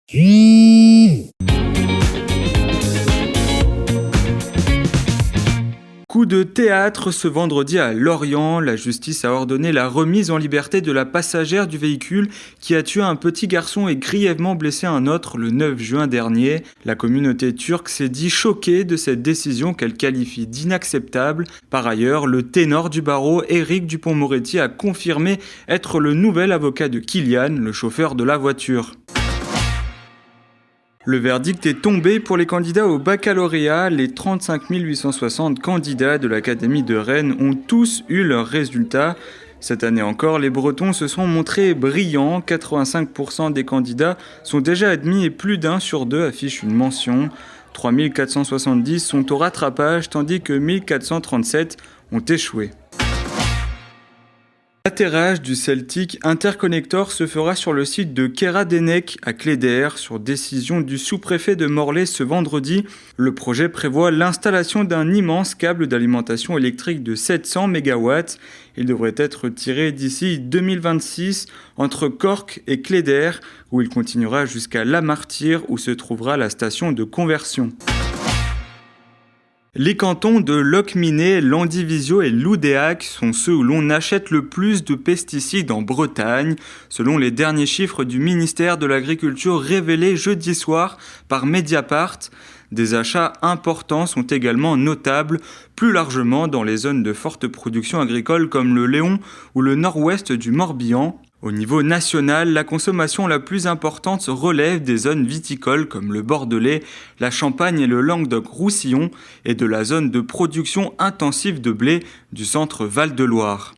Coup de théâtre ce vendredi à Lorient, la justice a ordonné la remise en liberté de la passagère du véhicule qui a tué un petit garçon et grièvement blessé un autre le 9 juin dernier. La communauté turque s'est dit choquée de cette décision qu'elle qualifie d'inacceptable. Par ailleurs, le ténor du barreau, Éric Dupond-Moretti, a confirmé être le nouvel avocat de Kylian, le chauffeur de la voiture. Le verdict est tombé pour les candidats au baccalauréat. Les 35 860 candidats de l'Académie de Rennes ont tous eu leurs résultats. Cette année encore, les Bretons se sont montrés brillants. 85% des candidats sont déjà admis et plus d'un sur deux affiche une mention. 3 470 sont au rattrapage tandis que 1 437 ont échoué. L'atterrage du Celtic Interconnector se fera sur le site de Keradenek à Cléder, sur décision du sous-préfet de Morlaix ce vendredi. Le projet prévoit l'installation d'un immense câble d'alimentation électrique de 700 MW. Il devrait être tiré d'ici 2026 entre Cork et Cléder, où il continuera jusqu'à La Martyre, où se trouvera la station de conversion. Les cantons de Locminé, Landivisiau et Loudéac sont ceux où l'on achète le plus de pesticides en Bretagne, selon les derniers chiffres du ministère de l'Agriculture révélés jeudi soir par Mediapart. Des achats importants sont également notables, plus largement dans les zones de forte production agricole comme le Léon ou le nord-ouest du Morbihan. Au niveau national, la consommation la plus importante relève des zones viticoles comme le Bordelais, la Champagne et le Languedoc-Roussillon et de la zone de production intensive de blé du centre Val-de-Loire.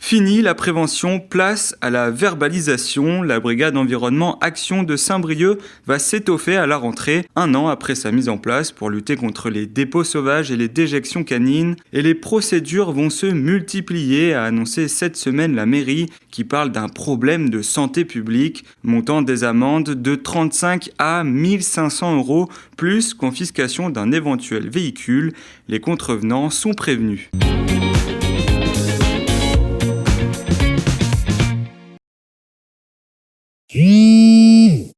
Fini la prévention, place à la verbalisation. La brigade environnement Action de Saint-Brieuc va s'étoffer à la rentrée, un an après sa mise en place pour lutter contre les dépôts sauvages et les déjections canines. Et les procédures vont se multiplier, a annoncé cette semaine la mairie qui parle d'un problème de santé publique, montant des amendes de 35 à 1 500 €, plus confiscation d'un éventuel véhicule. Les contrevenants sont prévenus.